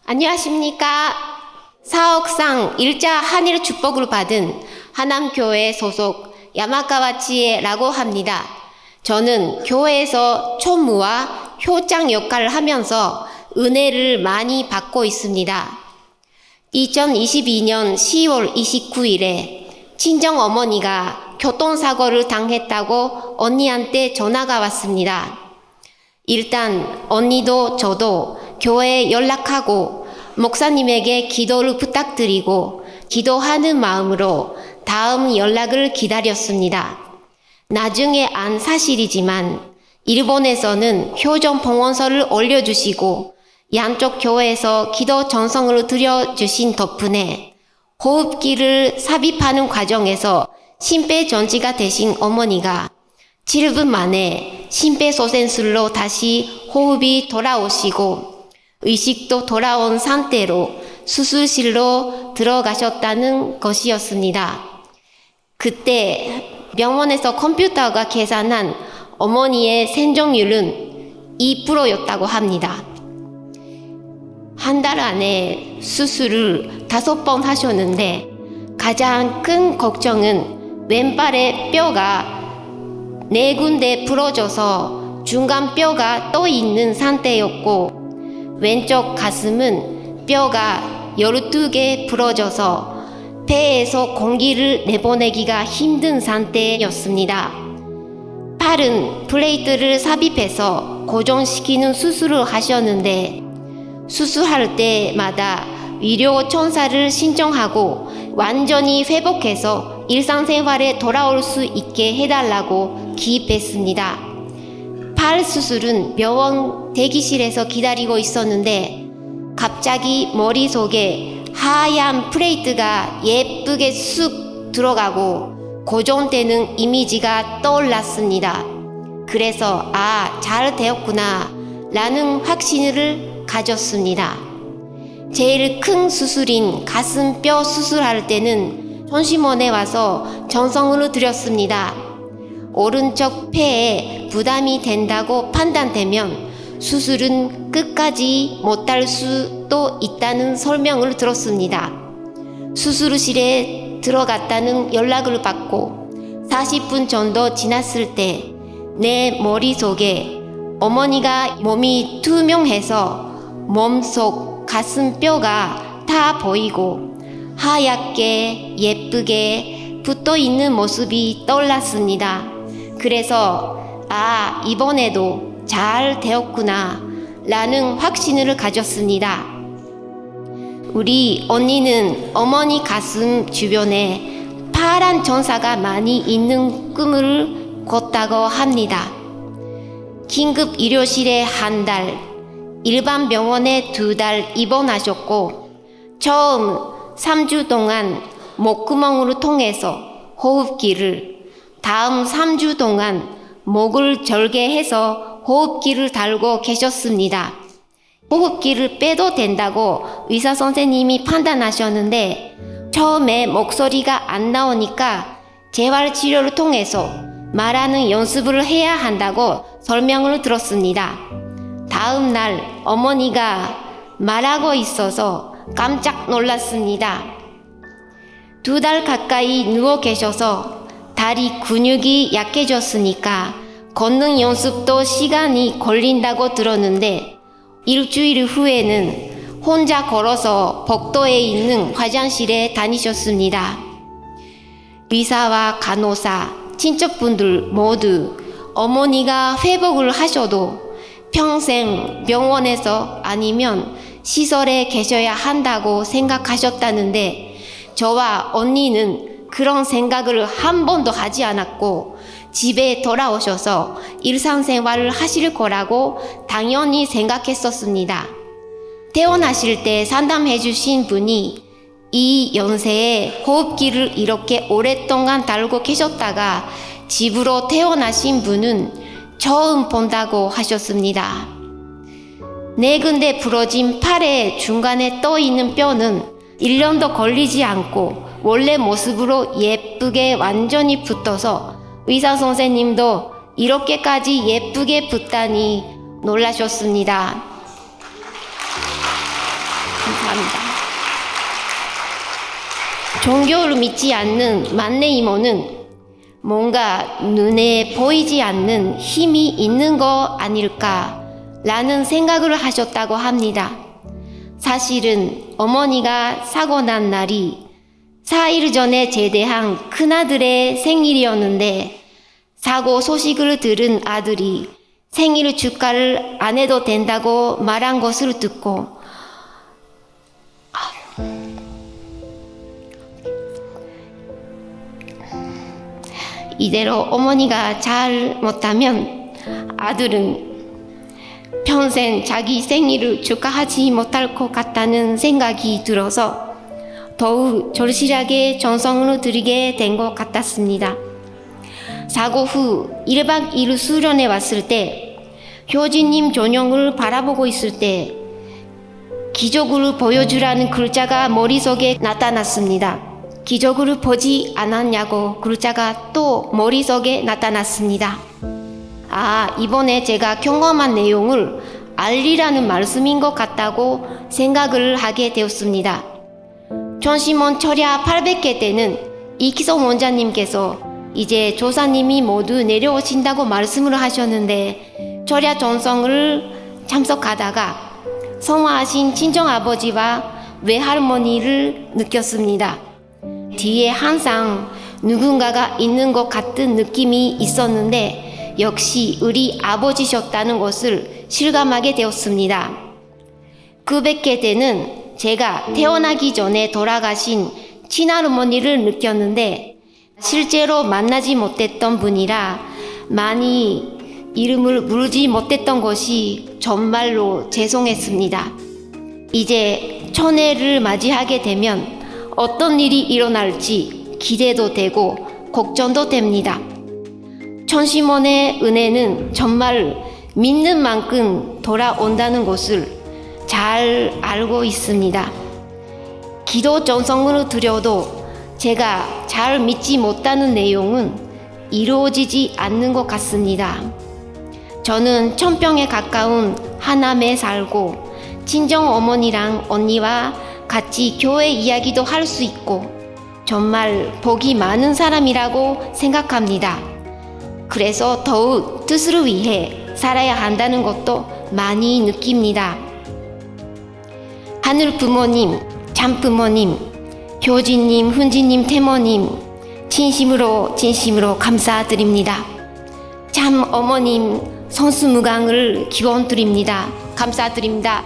안녕하십니까. 사옥상 일자 한일 축복을 받은 하남교회 소속 야마카와치에라고 합니다. 저는 교회에서 총무와 효장 역할을 하면서 은혜를 많이 받고 있습니다. 2022년 10월 29일에 친정 어머니가 교통사고를 당했다고 언니한테 전화가 왔습니다. 일단 언니도 저도 교회에 연락하고 목사님에게 기도를 부탁드리고 기도하는 마음으로 다음 연락을 기다렸습니다. 나중에 안 사실이지만 일본에서는 효정 봉헌서를 올려주시고 양쪽 교회에서 기도 전성을 드려주신 덕분에 호흡기를 삽입하는 과정에서 심폐전지가 되신 어머니가 7분 만에 심폐소생술로 다시 호흡이 돌아오시고 의식도 돌아온 상태로 수술실로 들어가셨다는 것이었습니다. 그때 병원에서 컴퓨터가 계산한 어머니의 생존율은 2%였다고 합니다. 한 달 안에 수술을 5번 하셨는데 가장 큰 걱정은 왼발의 뼈가 4군데 부러져서 중간 뼈가 떠 있는 상태였고 왼쪽 가슴은 뼈가 12개 부러져서 폐에서 공기를 내보내기가 힘든 상태였습니다. 팔은 플레이트를 삽입해서 고정시키는 수술을 하셨는데 수술할 때마다 위료 천사를 신청하고 완전히 회복해서 일상생활에 돌아올 수 있게 해달라고 기입했습니다. 팔 수술은 병원 대기실에서 기다리고 있었는데 갑자기 머릿속에 하얀 플레이트가 예쁘게 쑥 들어가고 고정되는 이미지가 떠올랐습니다. 그래서 잘 되었구나 라는 확신을 가졌습니다. 제일 큰 수술인 가슴뼈 수술할 때는 전심원에 와서 전성을 드렸습니다. 오른쪽 폐에 부담이 된다고 판단되면 수술은 끝까지 못할 수도 있다는 설명을 들었습니다. 수술실에 들어갔다는 연락을 받고 40분 정도 지났을 때 내 머릿속에 어머니가 몸이 투명해서 몸속 가슴뼈가 다 보이고 하얗게 예쁘게 붙어있는 모습이 떠올랐습니다. 그래서 이번에도 잘 되었구나 라는 확신을 가졌습니다. 우리 언니는 어머니 가슴 주변에 파란 전사가 많이 있는 꿈을 꿨다고 합니다. 긴급 의료실에 1달, 일반 병원에 2달 입원하셨고 처음 3주 동안 목구멍으로 통해서 호흡기를, 다음 3주 동안 목을 절개해서 호흡기를 달고 계셨습니다. 호흡기를 빼도 된다고 의사 선생님이 판단하셨는데 처음에 목소리가 안 나오니까 재활치료를 통해서 말하는 연습을 해야 한다고 설명을 들었습니다. 다음 날 어머니가 말하고 있어서 깜짝 놀랐습니다. 2달 가까이 누워 계셔서 다리 근육이 약해졌으니까 걷는 연습도 시간이 걸린다고 들었는데 일주일 후에는 혼자 걸어서 복도에 있는 화장실에 다니셨습니다. 의사와 간호사, 친척분들 모두 어머니가 회복을 하셔도 평생 병원에서 아니면 시설에 계셔야 한다고 생각하셨다는데 저와 언니는 그런 생각을 한 번도 하지 않았고 집에 돌아오셔서 일상생활을 하실 거라고 당연히 생각했었습니다. 퇴원하실 때 상담해 주신 분이 이 연세에 호흡기를 이렇게 오랫동안 달고 계셨다가 집으로 퇴원하신 분은 처음 본다고 하셨습니다. 4군데 부러진 팔의 중간에 떠 있는 뼈는 1년도 걸리지 않고 원래 모습으로 예쁘게 완전히 붙어서 의사 선생님도 이렇게까지 예쁘게 붙다니 놀라셨습니다. 감사합니다. 종교를 믿지 않는 막내 이모는 뭔가 눈에 보이지 않는 힘이 있는 거 아닐까라는 생각을 하셨다고 합니다. 사실은 어머니가 사고 난 날이 4일 전에 제대한 큰아들의 생일이었는데 사고 소식을 들은 아들이 생일 축하를 안 해도 된다고 말한 것을 듣고 이대로 어머니가 잘 못하면 아들은 평생 자기 생일을 축하하지 못할 것 같다는 생각이 들어서 더욱 절실하게 정성을 들이게 된 것 같았습니다. 사고 후 1박 2일 수련회 왔을 때 효진님 전용을 바라보고 있을 때 기적을 보여주라는 글자가 머릿속에 나타났습니다. 기적을 보지 않았냐고 글자가 또 머릿속에 나타났습니다. 이번에 제가 경험한 내용을 알리라는 말씀인 것 같다고 생각을 하게 되었습니다. 전시문 철야 800개 때는 이기성 원장님께서 이제 조사님이 모두 내려오신다고 말씀을 하셨는데 철야 전성을 참석하다가 성화하신 친정아버지와 외할머니를 느꼈습니다. 뒤에 항상 누군가가 있는 것 같은 느낌이 있었는데 역시 우리 아버지셨다는 것을 실감하게 되었습니다. 900회 때는 제가 태어나기 전에 돌아가신 친할머니를 느꼈는데 실제로 만나지 못했던 분이라 많이 이름을 물지 못했던 것이 정말로 죄송했습니다. 이제 천회를 맞이하게 되면 어떤 일이 일어날지 기대도 되고 걱정도 됩니다. 천심원의 은혜는 정말 믿는 만큼 돌아온다는 것을 잘 알고 있습니다. 기도 정성으로 드려도 제가 잘 믿지 못하는 내용은 이루어지지 않는 것 같습니다. 저는 천평에 가까운 하남에 살고 친정 어머니랑 언니와 같이 교회 이야기도 할 수 있고 정말 복이 많은 사람이라고 생각합니다. 그래서 더욱 뜻을 위해 살아야 한다는 것도 많이 느낍니다. 하늘 부모님, 참 부모님, 효진님, 훈지님, 태모님 진심으로 감사드립니다. 참 어머님 성수무강을 기원드립니다. 감사드립니다.